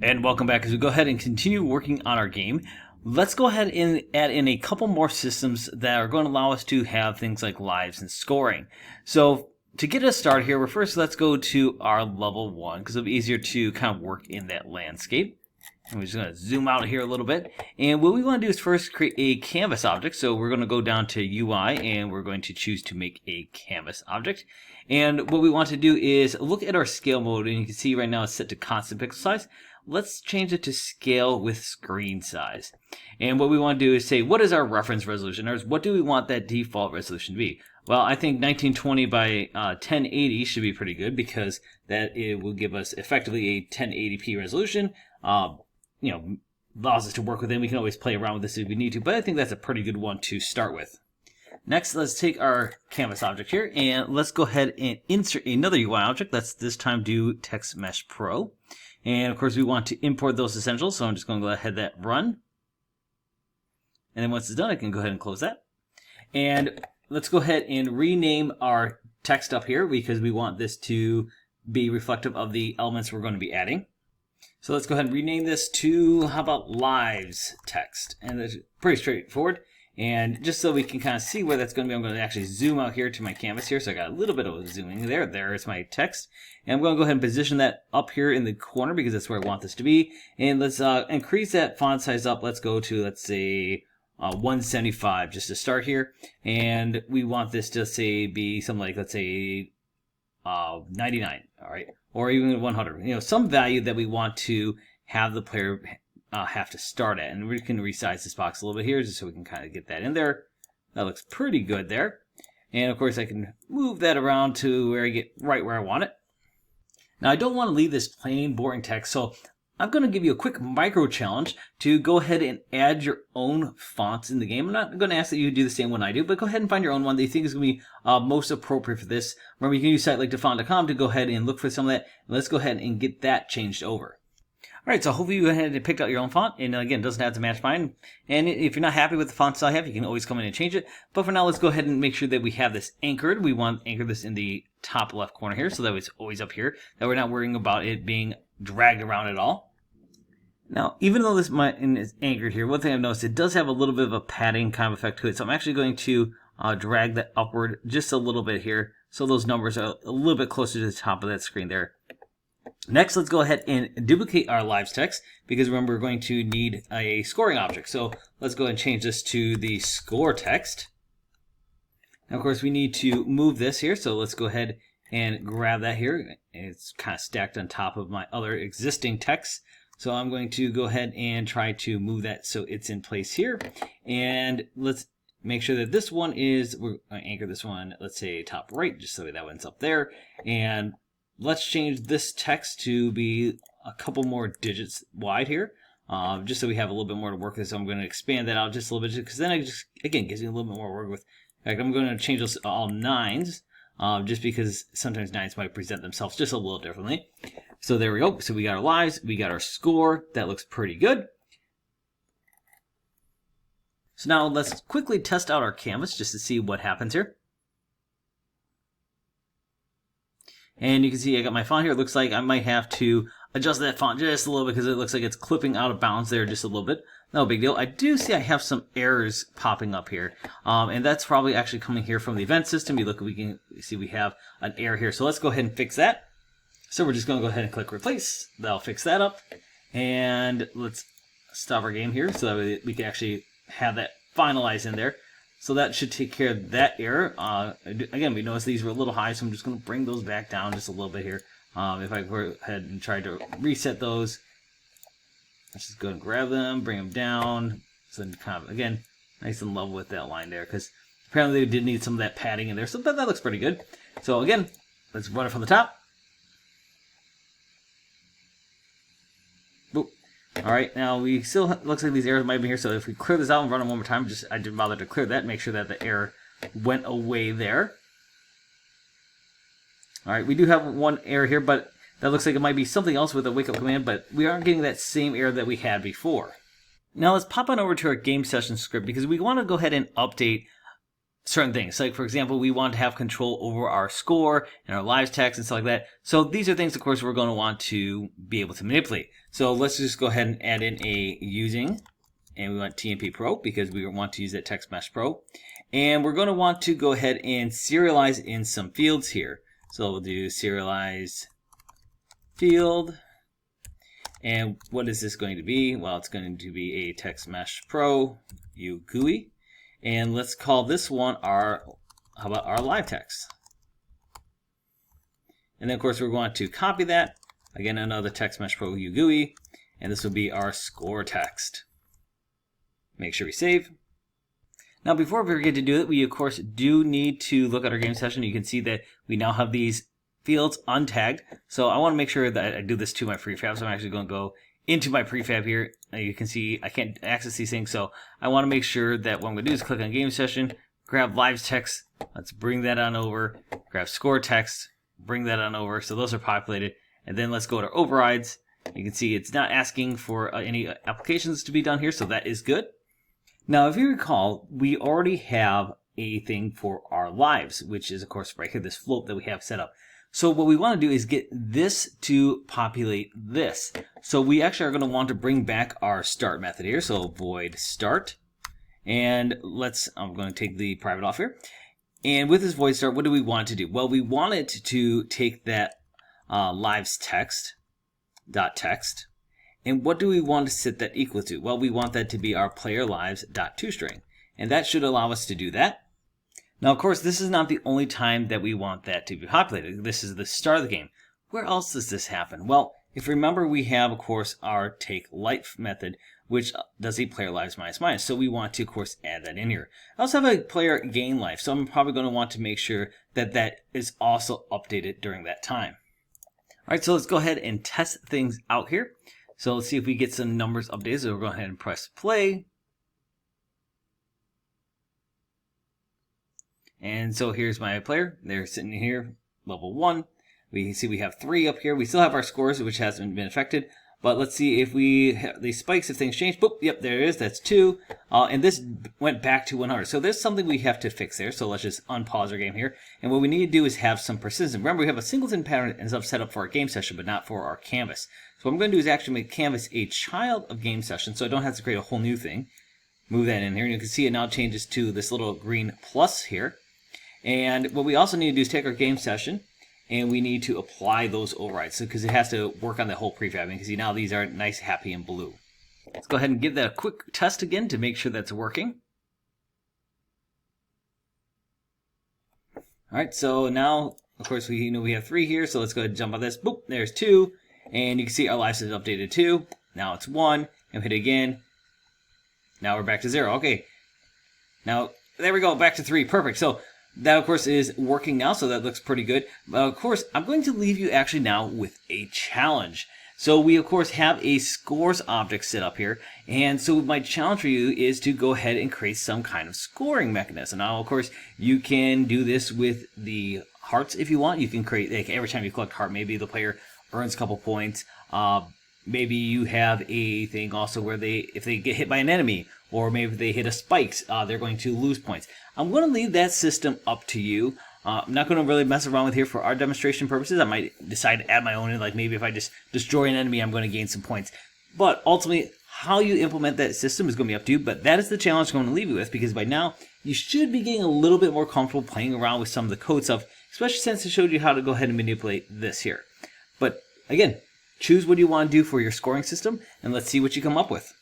And welcome back as we go ahead and continue working on our game. Let's go ahead and add in a couple more systems that are going to allow us to have things like lives and scoring. So to get us started here, let's go to our level 1 because it'll be easier to kind of work in that landscape. And we're just going to zoom out here a little bit. And what we want to do is first create a canvas object. So we're going to go down to UI and we're going to choose to make a canvas object. And what we want to do is look at our scale mode, and you can see right now it's set to constant pixel size. Let's change it to scale with screen size. And what we want to do is say, what is our reference resolution? Or what do we want that default resolution to be? Well, I think 1920 by 1080 should be pretty good because it will give us effectively a 1080p resolution. Allows us to work with it. We can always play around with this if we need to, but I think that's a pretty good one to start with. Next, let's take our canvas object here and let's go ahead and insert another UI object. Let's this time do Text Mesh Pro. And of course, we want to import those essentials, so I'm just going to go ahead and that run. And then once it's done, I can go ahead and close that. And let's go ahead and rename our text up here because we want this to be reflective of the elements we're going to be adding. So let's go ahead and rename this to, how about lives text? And that's pretty straightforward. And just so we can kind of see where that's going to be, I'm going to actually zoom out here to my canvas here. So I got a little bit of zooming there. There's my text. And I'm going to go ahead and position that up here in the corner because that's where I want this to be. And let's increase that font size up. Let's go to, let's say, 175 just to start here. And we want this to say be something like, let's say, 99. All right. Or even 100. Some value that we want to have the player have to start at. And we can resize this box a little bit here just so we can kind of get that in there. That looks pretty good there. And of course I can move that around to where I get right where I want it. Now I don't want to leave this plain boring text, so I'm going to give you a quick micro challenge to go ahead and add your own fonts in the game. I'm not going to ask that you do the same one I do, but go ahead and find your own one that you think is going to be most appropriate for this. Remember, you can use a site like Math&Comps to go ahead and look for some of that. Let's go ahead and get that changed over. Alright, so hopefully you went ahead and picked out your own font, and again, it doesn't have to match mine. And if you're not happy with the fonts I have, you can always come in and change it. But for now, let's go ahead and make sure that we have this anchored. We want to anchor this in the top left corner here, so that it's always up here, that we're not worrying about it being dragged around at all. Now, even though this is anchored here, one thing I've noticed, it does have a little bit of a padding kind of effect to it. So I'm actually going to drag that upward just a little bit here, so those numbers are a little bit closer to the top of that screen there. Next, let's go ahead and duplicate our lives text because remember we're going to need a scoring object. So let's go ahead and change this to the score text. Now, of course, we need to move this here. So let's go ahead and grab that here. It's kind of stacked on top of my other existing text. So I'm going to go ahead and try to move that so it's in place here. And let's make sure that this one we're going to anchor this one, let's say top right, just so that one's up there. And let's change this text to be a couple more digits wide here, just so we have a little bit more to work with. So I'm going to expand that out just a little bit because then it just, again, gives me a little bit more to work with. In fact, I'm going to change those to all 9s, just because sometimes 9s might present themselves just a little differently. So there we go. So we got our lives, we got our score. That looks pretty good. So now let's quickly test out our canvas just to see what happens here. And you can see I got my font here. It looks like I might have to adjust that font just a little bit because it looks like it's clipping out of bounds there just a little bit. No big deal. I do see I have some errors popping up here. And that's probably actually coming here from the event system. You look, we can see we have an error here. So let's go ahead and fix that. So we're just going to go ahead and click replace. That'll fix that up. And let's stop our game here so that we can actually have that finalized in there. So that should take care of that error. Again, we noticed these were a little high, so I'm just going to bring those back down just a little bit here. If I go ahead and try to reset those, let's just go and grab them, bring them down. So then kind of, again, nice and level with that line there, because apparently they did need some of that padding in there. So that looks pretty good. So again, let's run it from the top. Boop. All right, now we still looks like these errors might be here. So if we clear this out and run it one more time, I didn't bother to clear that. Make sure that the error went away there. All right, we do have one error here, but that looks like it might be something else with a wake up command. But we aren't getting that same error that we had before. Now let's pop on over to our game session script because we want to go ahead and update certain things. Like, for example, we want to have control over our score and our lives text and stuff like that. So these are things, of course, we're going to want to be able to manipulate. So let's just go ahead and add in a using, and we want TMP Pro because we want to use that Text Mesh Pro. And we're going to want to go ahead and serialize in some fields here. So we'll do serialize field. And what is this going to be? Well, it's going to be a Text Mesh Pro GUI. And let's call this one how about our live text? And then, of course, we're going to copy that. Again, another Text Mesh Pro GUI. And this will be our score text. Make sure we save. Now, before we forget to do it, we, of course, do need to look at our game session. You can see that we now have these fields untagged. So I want to make sure that I do this to my prefab. So I'm actually going to go into my prefab here. You can see I can't access these things. So I want to make sure that what I'm going to do is click on game session, grab live text. Let's bring that on over. Grab score text, bring that on over. So those are populated. And then let's go to overrides. You can see it's not asking for any applications to be done here. So that is good. Now, if you recall, we already have a thing for our lives, which is, of course, right here, this float that we have set up. So what we want to do is get this to populate this. So we actually are going to want to bring back our start method here. So void start. And I'm going to take the private off here. And with this void start, what do we want to do? Well, we want it to take that lives text, dot text. And what do we want to set that equal to? Well, we want that to be our player lives dot toString. And that should allow us to do that. Now, of course, this is not the only time that we want that to be populated. This is the start of the game. Where else does this happen? Well, if you remember, we have, of course, our take life method, which does a player lives minus minus. So we want to, of course, add that in here. I also have a player gain life, so I'm probably going to want to make sure that that is also updated during that time. All right, so let's go ahead and test things out here. So let's see if we get some numbers updated. So we'll go ahead and press play. And so here's my player. They're sitting here, level 1. We can see we have 3 up here. We still have our scores, which hasn't been affected. But let's see if we have these spikes, if things change. Boop, yep, there it is. That's 2. And this went back to 100. So there's something we have to fix there. So let's just unpause our game here. And what we need to do is have some persistence. Remember, we have a singleton pattern and stuff set up for our game session, but not for our canvas. So what I'm going to do is actually make canvas a child of game session, so I don't have to create a whole new thing. Move that in here, and you can see it now changes to this little green plus here. And what we also need to do is take our game session, and we need to apply those overrides, because it has to work on the whole prefab. You can see now these are nice, happy, and blue. Let's go ahead and give that a quick test again to make sure that's working. All right, so now, of course, we have 3 here, so let's go ahead and jump on this. Boop, there's 2. And you can see our lives is updated 2. Now it's 1. And hit it again. Now we're back to 0. Okay. Now, there we go. Back to 3. Perfect. So that, of course, is working now. So that looks pretty good. But, of course, I'm going to leave you actually now with a challenge. So we, of course, have a scores object set up here. And so my challenge for you is to go ahead and create some kind of scoring mechanism. Now, of course, you can do this with the hearts if you want. You can create, like, every time you collect heart, maybe the player earns a couple points. Maybe you have a thing also where if they get hit by an enemy, or maybe if they hit a spikes, they're going to lose points. I'm going to leave that system up to you. I'm not going to really mess around with here for our demonstration purposes. I might decide to add my own in, like maybe if I just destroy an enemy, I'm going to gain some points. But ultimately, how you implement that system is going to be up to you. But that is the challenge I'm going to leave you with, because by now, you should be getting a little bit more comfortable playing around with some of the code stuff, especially since it showed you how to go ahead and manipulate this here. But again, choose what you want to do for your scoring system, and let's see what you come up with.